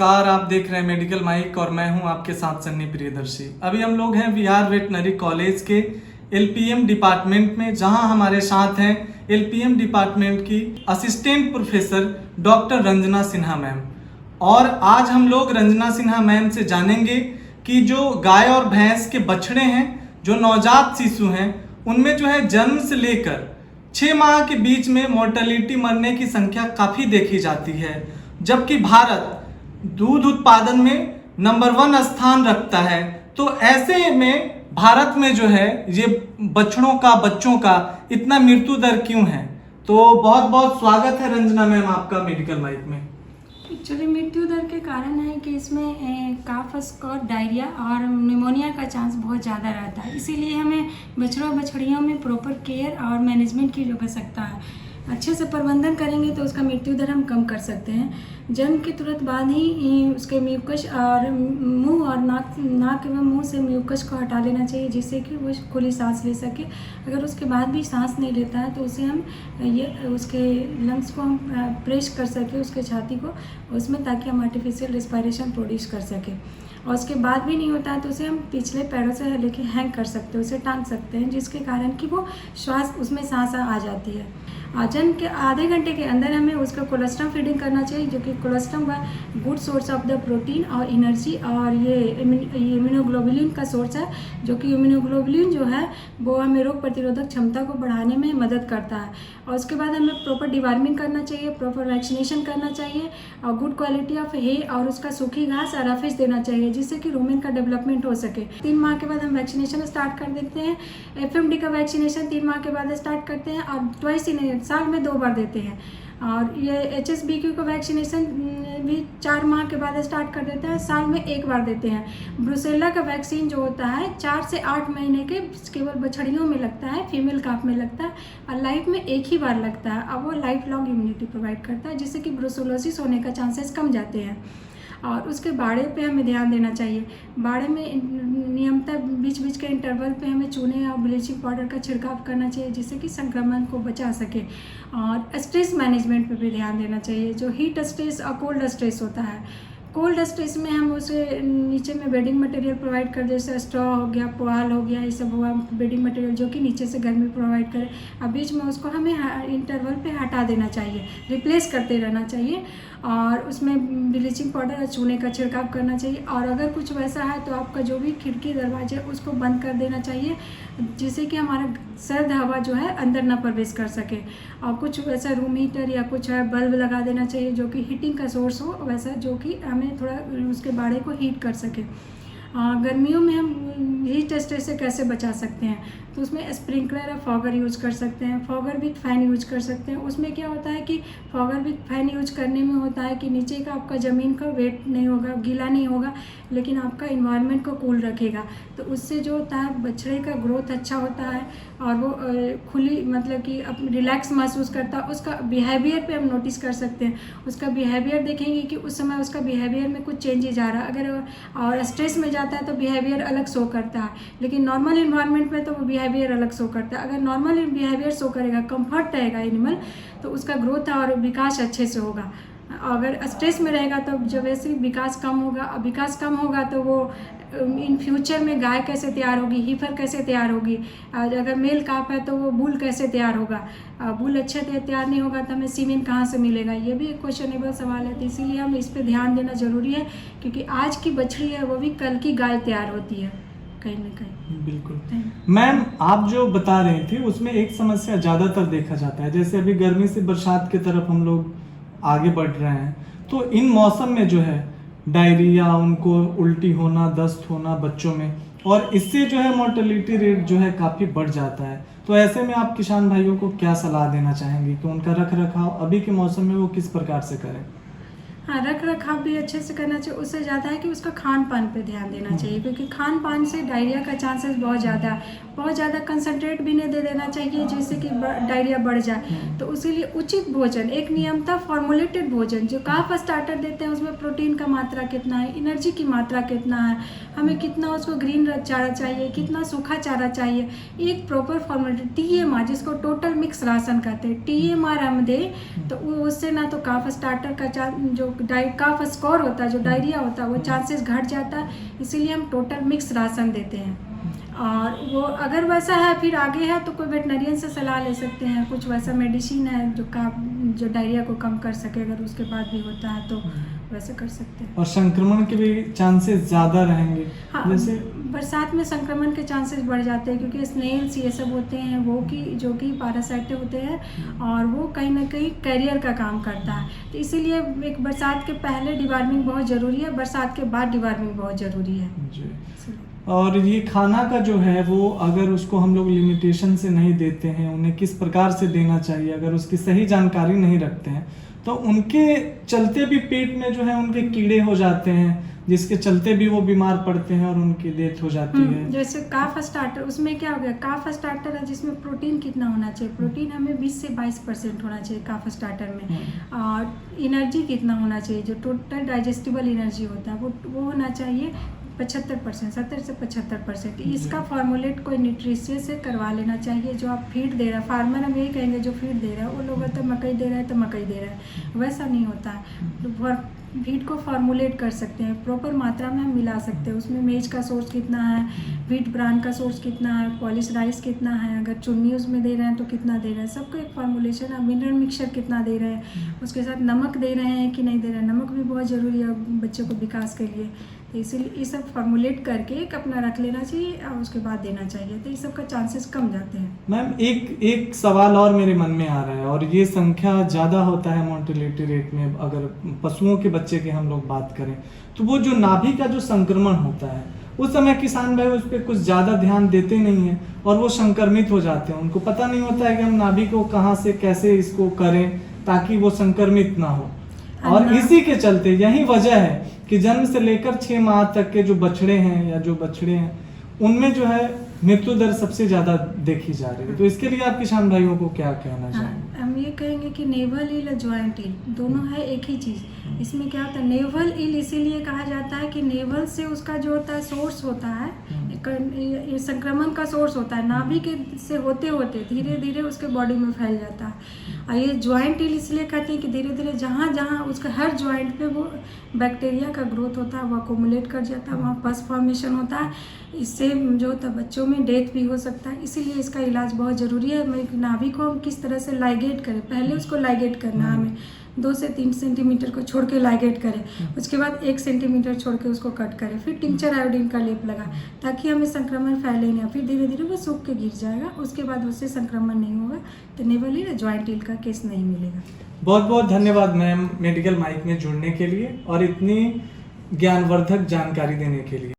नमस्कार, आप देख रहे हैं मेडिकल माइक और मैं हूं आपके साथ सन्नी प्रियदर्शी। अभी हम लोग हैं विहार वेटनरी कॉलेज के एलपीएम डिपार्टमेंट में, जहां हमारे साथ हैं एलपीएम डिपार्टमेंट की assistant professor doctor Ranjana Sinha ma'am. और आज हम लोग रंजना सिन्हा मैम से जानेंगे कि जो गाय और भैंस के बछड़े हैं, जो नवजात शिशु हैं, उनमें जो है जन्म से लेकर 6 माह के बीच में मोर्टेलिटी मरने की संख्या काफ़ी देखी जाती है, जबकि भारत दूध उत्पादन में नंबर 1 स्थान रखता है। तो ऐसे में भारत में जो है ये बच्चों का इतना मृत्यु दर क्यों है? तो बहुत बहुत स्वागत है रंजना मैम आपका मेडिकल माइक में। एक्चुअली मृत्यु दर के कारण है कि इसमें काफ और डायरिया और निमोनिया का चांस बहुत ज़्यादा रहता है, इसीलिए हमें बछड़ों बछड़ियों में प्रॉपर केयर और मैनेजमेंट की आवश्यकता है। अच्छे से प्रबंधन करेंगे तो उसका मृत्यु दर हम कम कर सकते हैं। जन्म के तुरंत बाद ही उसके म्यूकस और मुंह और नाक एवं मुंह से म्यूकस को हटा लेना चाहिए, जिससे कि वो खुली सांस ले सके। अगर उसके बाद भी सांस नहीं लेता है तो उसे हम उसके लंग्स को हम प्रेस कर सके, उसके छाती को उसमें, ताकि हम आर्टिफिशियल रेस्पिरेशन प्रोड्यूस कर सके। और उसके बाद भी नहीं होता है तो उसे हम पिछले पैरों से लेके हैंग कर सकते हैं, उसे टांग सकते हैं, जिसके कारण कि वो श्वास उसमें सांस आ जाती है। जन्म के आधे घंटे के अंदर हमें उसका कोलेस्ट्रॉल फीडिंग करना चाहिए, जो कि कोलेस्ट्रॉल व good source of the protein और एनर्जी, और ये इम्यूनोग्लोबुलिन का सोर्स है, जो कि इम्यूनोग्लोबुलिन जो है वो हमें रोग प्रतिरोधक क्षमता को बढ़ाने में मदद करता है। और उसके बाद हमें प्रॉपर डिवार्मिंग करना चाहिए, प्रॉपर वैक्सीनेशन करना चाहिए, और गुड क्वालिटी ऑफ हे और उसका सूखी घास और रफेज देना चाहिए, जिससे कि रूमेन का डेवलपमेंट हो सके। 3 माह के बाद हम वैक्सीनेशन स्टार्ट कर देते हैं। एफएमडी का वैक्सीनेशन 3 माह के बाद स्टार्ट करते हैं, और ट्वाइस इन साल में 2 बार देते हैं। और ये HSBQ का वैक्सीनेशन भी 4 माह के बाद स्टार्ट कर देते हैं, साल में 1 बार देते हैं। ब्रुसेला का वैक्सीन जो होता है 4 से 8 महीने के केवल बछड़ियों में लगता है, फीमेल काफ में लगता है, और लाइफ में 1 ही बार लगता है। अब वो लाइफ लॉन्ग इम्यूनिटी प्रोवाइड करता है, जिससे कि ब्रुसेलोसिस होने का चांसेस कम जाते हैं। और उसके बाड़े पे हमें ध्यान देना चाहिए। बाड़े में नियमतः बीच बीच के इंटरवल पे हमें चूने और ब्लीचिंग पाउडर का छिड़काव करना चाहिए, जिससे कि संक्रमण को बचा सके। और स्ट्रेस मैनेजमेंट पे भी ध्यान देना चाहिए। जो हीट स्ट्रेस और कोल्ड स्ट्रेस होता है, कोल्ड स्ट्रेस में हम उसे नीचे में बेडिंग मटेरियल प्रोवाइड कर, जैसे स्ट्रॉ हो गया, पुआल हो गया, ये सब हुआ बेडिंग मटेरियल, जो कि नीचे से गर्मी प्रोवाइड करे। अब बीच में उसको हमें इंटरवल पे हटा देना चाहिए, रिप्लेस करते रहना चाहिए, और उसमें ब्लीचिंग पाउडर और चूने का छिड़काव करना चाहिए। और अगर कुछ वैसा है तो आपका जो भी खिड़की दरवाजे उसको बंद कर देना चाहिए, जिससे कि हमारा सर्द हवा जो है अंदर ना प्रवेश कर सके। और कुछ वैसा रूम हीटर या कुछ है बल्ब लगा देना चाहिए, जो कि हीटिंग का सोर्स हो, वैसा जो कि हमें थोड़ा उसके बाड़े को हीट कर सके। गर्मियों में हम हीट स्ट्रेस से कैसे बचा सकते हैं, तो उसमें स्प्रिंकलर या फॉगर यूज कर सकते हैं, फॉगर विथ फैन यूज कर सकते हैं। उसमें क्या होता है कि फॉगर विथ फैन यूज करने में होता है कि नीचे का आपका ज़मीन का वेट नहीं होगा, गीला नहीं होगा, लेकिन आपका इन्वायरमेंट को कूल रखेगा। तो उससे जो होता है बछड़े का ग्रोथ अच्छा होता है, और वो खुली मतलब कि रिलैक्स महसूस करता है। उसका बिहेवियर पे हम नोटिस कर सकते हैं, उसका बिहेवियर देखेंगे कि उस समय उसका बिहेवियर में कुछ चेंजेज आ रहा है। अगर और स्ट्रेस में जाता है तो बिहेवियर अलग शो करता है, लेकिन नॉर्मल इन्वायरमेंट में तो वो बिहेवियर अलग शो करता है। अगर नॉर्मल बिहेवियर शो करेगा, कंफर्ट रहेगा एनिमल, तो उसका ग्रोथ और विकास अच्छे से होगा। अगर स्ट्रेस में रहेगा तो जब वैसे विकास कम होगा, और विकास कम होगा तो वो इन फ्यूचर में गाय कैसे तैयार होगी, हीफर कैसे तैयार होगी, और अगर मेल काफ है तो वो बुल कैसे तैयार होगा, बुल अच्छे तैयार नहीं होगा तो हमें सीमेन कहाँ से मिलेगा, ये भी एक क्वेश्चनेबल सवाल है। तो इसीलिए हमें इस पर ध्यान देना ज़रूरी है, क्योंकि आज की बछड़ी है वो भी कल की गाय तैयार होती है कहीं ना कहीं। बिल्कुल मैम, आप जो बता रहे थे उसमें एक समस्या ज़्यादातर देखा जाता है, जैसे अभी गर्मी से बरसात की तरफ हम लोग आगे बढ़ रहे हैं, तो इन मौसम में जो है डायरिया, उनको उल्टी होना, दस्त होना बच्चों में, और इससे जो है मोर्टेलिटी रेट जो है काफ़ी बढ़ जाता है। तो ऐसे में आप किसान भाइयों को क्या सलाह देना चाहेंगे कि उनका रख रखाव अभी के मौसम में वो किस प्रकार से करें? हाँ, रख रखाव भी अच्छे से करना चाहिए। उससे ज़्यादा है कि उसका खान पान पे ध्यान देना चाहिए, क्योंकि खान पान से डायरिया का चांसेस बहुत ज़्यादा है। बहुत ज़्यादा कंसनट्रेट भी नहीं दे देना चाहिए, जिससे कि डायरिया बढ़ जाए। तो उसी लिए उचित भोजन, एक नियमता फॉर्मुलेटेड भोजन, जो काफ स्टार्टर देते हैं उसमें प्रोटीन का मात्रा कितना है, एनर्जी की मात्रा कितना है, हमें कितना उसको ग्रीन चारा चाहिए, कितना सूखा चारा चाहिए, एक प्रॉपर फॉर्मुलेटेड TMR, जिसको टोटल मिक्स राशन कहते हैं, TMR हम दें तो उससे ना तो काफ स्टार्टर का जो काफ स्कोर होता है, जो डायरिया होता है, वो चांसेस घट जाता है। इसीलिए हम टोटल मिक्स राशन देते हैं। और वो अगर वैसा है फिर आगे है तो कोई वेटनरियन से सलाह ले सकते हैं। कुछ वैसा मेडिसिन है जो डायरिया को कम कर सके, अगर उसके बाद भी होता है तो वैसे कर सकते हैं। और संक्रमण के भी चांसेस ज़्यादा रहेंगे। हाँ, जैसे बरसात में संक्रमण के चांसेस बढ़ जाते हैं, क्योंकि स्नेल्स ये सब होते हैं वो कि जो कि पैरासाइट होते हैं और वो कहीं ना कहीं कैरियर का काम करता है। तो इसीलिए एक बरसात के पहले डिवार्मिंग बहुत ज़रूरी है, बरसात के बाद डिवार्मिंग बहुत ज़रूरी है जी। और ये खाना का जो है वो अगर उसको हम लोग लिमिटेशन से नहीं देते हैं, उन्हें किस प्रकार से देना चाहिए, अगर उसकी सही जानकारी नहीं रखते हैं तो उनके चलते भी पेट में जो है उनके कीड़े हो जाते हैं, जिसके चलते भी वो बीमार पड़ते हैं और उनकी डेथ हो जाती है। जैसे काफ स्टार्टर, उसमें क्या हो गया, काफ स्टार्टर है जिसमें प्रोटीन कितना होना चाहिए, प्रोटीन हमें 20 से 22% होना चाहिए काफ स्टार्टर में। और एनर्जी कितना होना चाहिए, जो टोटल डाइजेस्टिबल एनर्जी होता है वो होना चाहिए 75%, 70 से 75%। इसका फॉर्मुलेट कोई न्यूट्रिशियस से करवा लेना चाहिए। जो आप फीड दे रहा है, फार्मर हम यही कहेंगे जो फीड दे रहा है, वो लोग तो मकई दे रहा है तो मकई दे रहा है, वैसा नहीं होता है। फीड को फॉर्मुलेट कर सकते हैं, प्रॉपर मात्रा में हम मिला सकते हैं। उसमें मेज का सोर्स कितना है, व्हीट ब्रांड का सोर्स कितना है, पॉलिश राइस कितना है, अगर चुन्नी उसमें दे रहे हैं तो कितना दे रहे हैं, सबको एक फॉर्मुलेशन है। मिनरल मिक्सचर कितना दे रहे हैं, उसके साथ नमक दे रहे हैं कि नहीं दे रहे हैं, नमक भी बहुत ज़रूरी है बच्चों को विकास के लिए। तो इसीलिए ये सब फॉर्मुलेट करके एक अपना रख लेना चाहिए और उसके बाद देना चाहिए, तो इस सब का चांसेस कम जाते हैं। मैम एक सवाल और मेरे मन में आ रहा है, और ये संख्या ज़्यादा होता है मोर्टेलिटी रेट में अगर पशुओं के बच्चे की हम लोग बात करें, तो वो जो नाभि का जो संक्रमण होता है उस समय किसान भाई उस पर कुछ ज़्यादा ध्यान देते नहीं हैं और वो संक्रमित हो जाते हैं। उनको पता नहीं होता है कि हम नाभि को कहाँ से कैसे इसको करें ताकि वो संक्रमित ना हो। और इसी के चलते यही वजह है कि जन्म से लेकर 6 माह तक के जो बछड़े हैं उनमें जो है मृत्यु दर सबसे ज्यादा देखी जा रही है। तो इसके लिए आप किसान भाइयों को क्या कहना चाहेंगे? हम ये कहेंगे कि नेवल इल और ज्वाइंट इल दोनों है एक ही चीज़। इसमें क्या होता है, नेवल इल इसीलिए कहा जाता है कि नेवल से उसका जो होता है सोर्स होता है, ये संक्रमण का सोर्स होता है, नाभि के से होते होते धीरे धीरे उसके बॉडी में फैल जाता है। और ये ज्वाइंट इल इसलिए कहते हैं कि धीरे धीरे जहाँ जहाँ उसका हर ज्वाइंट पे वो बैक्टीरिया का ग्रोथ होता है, वो अकोमुलेट कर जाता है, वहाँ पस फॉर्मेशन होता है। इससे जो होता है बच्चों में डेथ भी हो सकता है। इसीलिए इसका इलाज बहुत ज़रूरी है। नाभि को हम किस तरह से लाइगेट करें, पहले उसको लाइगेट करना है हमें, 2 से 3 सेंटीमीटर को छोड़ के लाइगेट करें, उसके बाद 1 सेंटीमीटर छोड़ के उसको कट करें, फिर टिंचर आयोडीन का लेप लगा ताकि हमें संक्रमण फैले नहीं। फिर धीरे धीरे वो सूख के गिर जाएगा, उसके बाद उससे संक्रमण नहीं होगा, तो नेवल इल ज्वाइंट इल का केस नहीं मिलेगा। बहुत बहुत धन्यवाद मैम मेडिकल माइक में जुड़ने के लिए और इतनी ज्ञानवर्धक जानकारी देने के लिए।